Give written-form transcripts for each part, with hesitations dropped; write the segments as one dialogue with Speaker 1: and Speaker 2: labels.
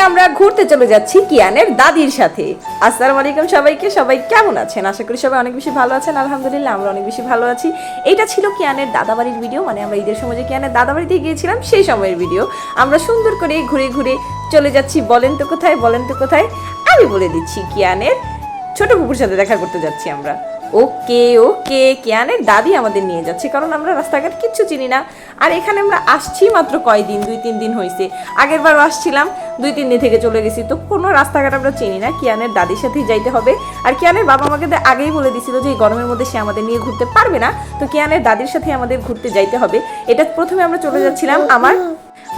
Speaker 1: আমরা ঘুরতে চলে যাচ্ছি কিয়ানের দাদির সাথে। আসসালামু আলাইকুম সবাইকে, সবাই কেমন আছেন? আশা করি সবাই অনেক বেশি ভালো আছেন। আলহামদুলিল্লাহ আমরা অনেক বেশি ভালো আছি। এটা ছিল কিয়ানের দাদাবাড়ির ভিডিও, মানে আমরা ঈদের সময় যে কিয়ানের দাদাবাড়িতে গিয়েছিলাম সেই সময়ের ভিডিও। আমরা সুন্দর করে ঘুরে ঘুরে চলে যাচ্ছি। বলেন তো কোথায়, বলেন তো কোথায়? আমি বলে দিচ্ছি, কিয়ানের ছোট কুকুর সাথে দেখা করতে যাচ্ছি আমরা। ওকে ওকে, কিয়ানের দাদি আমাদের নিয়ে যাচ্ছে, কারণ আমরা রাস্তাঘাট কিচ্ছু চিনি না। আর এখানে আমরা আসছি মাত্র কয়দিন, 2-3 দিন হয়েছে। আগের বারও আসছিলাম, 2-3 দিন থেকে চলে গেছি, তো কোনো রাস্তাঘাট আমরা চিনি না। কিয়ানের দাদির সাথেই যাইতে হবে। আর কিয়ানের বাবা আমাকে আগেই বলে দিছিল যে এই গরমের মধ্যে সে আমাদের নিয়ে ঘুরতে পারবে না, তো কিয়ানের দাদির সাথে আমাদের ঘুরতে যাইতে হবে। এটা প্রথমে আমরা চলে যাচ্ছিলাম আমার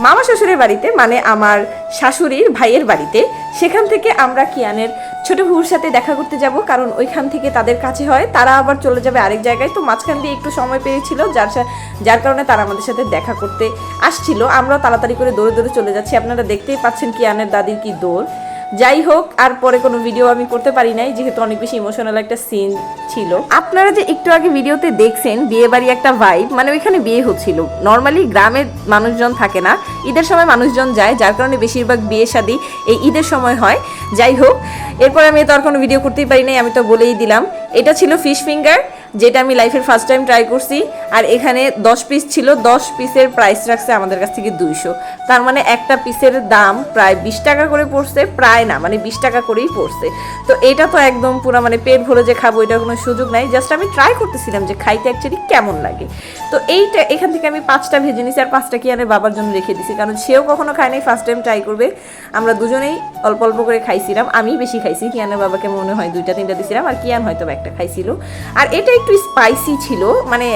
Speaker 1: মামা শ্বশুরের বাড়িতে, মানে আমার শাশুড়ির ভাইয়ের বাড়িতে। সেখান থেকে আমরা কিয়ানের ছোট ভাইয়ের সাথে দেখা করতে যাব, কারণ ওইখান থেকে তাদের কাছে হয়, তারা আবার চলে যাবে আরেক জায়গায়। তো মাঝখান দিয়ে একটু সময় পেয়েছিল, যার কারণে তারা আমাদের সাথে দেখা করতে আসছিল। আমরাও তাড়াতাড়ি করে দৌড়ে দৌড়ে চলে যাচ্ছি। আপনারা দেখতেই পাচ্ছেন কিয়ানের দাদির কি দৌড়। যাই হোক, আর পরে কোনো ভিডিও আমি করতে পারি নাই, যেহেতু অনেক বেশি ইমোশনাল একটা সিন ছিল। আপনারা যে একটু আগে ভিডিওতে দেখছেন বিয়ে বাড়ি একটা ভাইব, মানে ওইখানে বিয়ে হচ্ছিল। নর্মালি গ্রামের মানুষজন থাকে না, ঈদের সময় মানুষজন যায়, যার কারণে বেশিরভাগ বিয়ে শাদী এই ঈদের সময় হয়। যাই হোক, এরপর আমি তো আর কোনো ভিডিও করতেই পারি নাই, আমি তো বলেই দিলাম। এটা ছিল ফিশ ফিঙ্গার, যেটা আমি লাইফের ফার্স্ট টাইম ট্রাই করছি। আর এখানে 10 পিস ছিল, 10 পিসের প্রাইস রাখছে আমাদের কাছ থেকে 200। তার মানে একটা পিসের দাম প্রায় 20 টাকা করে পড়ছে, প্রায় না মানে 20 টাকা করেই পড়ছে। তো এটা তো একদম পুরো মানে পেট ভরে যে খাবো এটার কোনো সুযোগ নাই, জাস্ট আমি ট্রাই করতেছিলাম যে খাইতে অ্যাকচুয়ালি কেমন লাগে। তো এইটা এখান থেকে আমি 5টা ভেজে নিছি, আর 5টা কিয়ানের বাবার জন্য রেখে দিছি, কারণ সেও কখনো খায় নাই, ফার্স্ট টাইম ট্রাই করবে। আমরা দুজনেই অল্প অল্প করে খাইছিলাম, আমি বেশি খাইছি, কিয়ানের বাবাকে মনে হয় 2-3টা দিছিলাম, আর কিয়ান হয়তো একটা খাইছিল। আর এটা একটু স্পাইসি ছিল, মানে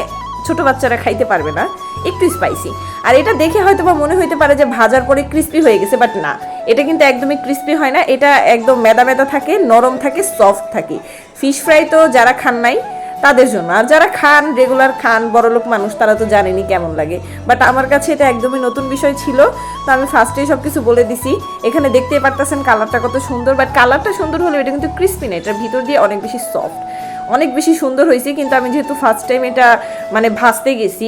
Speaker 1: ছোট বাচ্চারা খাইতে পারবে না, একটু স্পাইসি। আর এটা দেখে হয়তো বা মনে হইতে পারে যে ভাজার পরে ক্রিস্পি হয়ে গেছে, বাট না, এটা কিন্তু একদমই ক্রিস্পি হয় না। এটা একদম মেদা মেদা থাকে, নরম থাকে, সফট থাকে। ফিশ ফ্রাই তো যারা খান নাই তাদের জন্য, আর যারা খান রেগুলার খান বড়লোক মানুষ তারা তো জানেনি কেমন লাগে। বাট আমার কাছে এটা একদমই নতুন বিষয় ছিল, তো আমি ফার্স্টেই সব কিছু বলে দিছি। এখানে দেখতেই পারতেছেন কালারটা কত সুন্দর, বাট কালারটা সুন্দর হলেও এটা কিন্তু ক্রিস্পি না, এটার ভিতর দিয়ে অনেক বেশি সফট, অনেক বেশি সুন্দর হয়েছে। কিন্তু আমি যেহেতু ফার্স্ট টাইম এটা মানে ভাজতে গেছি,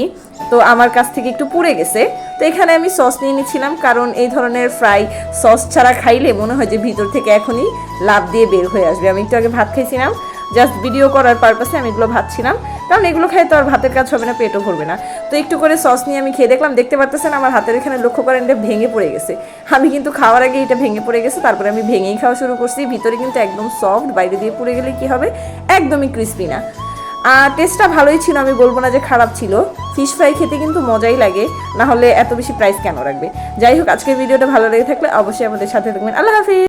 Speaker 1: তো আমার কাছ থেকে একটু পুড়ে গেছে। তো এখানে আমি সস নিয়ে নিচ্ছিলাম, কারণ এই ধরনের ফ্রাই সস ছাড়া খাইলে মনে হয় যে ভিতর থেকে এখনই লাভ দিয়ে বের হয়ে আসবে। আমি একটু আগে ভাত খাইছিলাম, জাস্ট ভিডিও করার পারপাসে আমি এগুলো ভাবছিলাম, কারণ এগুলো খাই তো আর ভাতের কাজ হবে না, পেটও ভরবে না। তো একটু করে সস নিয়ে আমি খেয়ে দেখলাম, দেখতে পারতেছেন আমার হাতের এখানে লক্ষ্য করেন এটা ভেঙে পড়ে গেছে। আমি কিন্তু খাওয়ার আগে এটা ভেঙে পড়ে গেছে, তারপরে আমি ভেঙেই খাওয়া শুরু করছি। ভিতরে কিন্তু একদম সফট, বাইরে দিয়ে পুড়ে গেলে কি হবে, একদমই ক্রিস্পি না। আর টেস্টটা ভালোই ছিল, আমি বলবো না যে খারাপ ছিল। ফিশ ফ্রাই খেতে কিন্তু মজাই লাগে, না হলে এত বেশি প্রাইস কেন রাখবে। যাই হোক, আজকের ভিডিওটা ভালো লেগে থাকলে অবশ্যই আমাদের সাথে থাকবেন। আল্লাহ হাফিজ।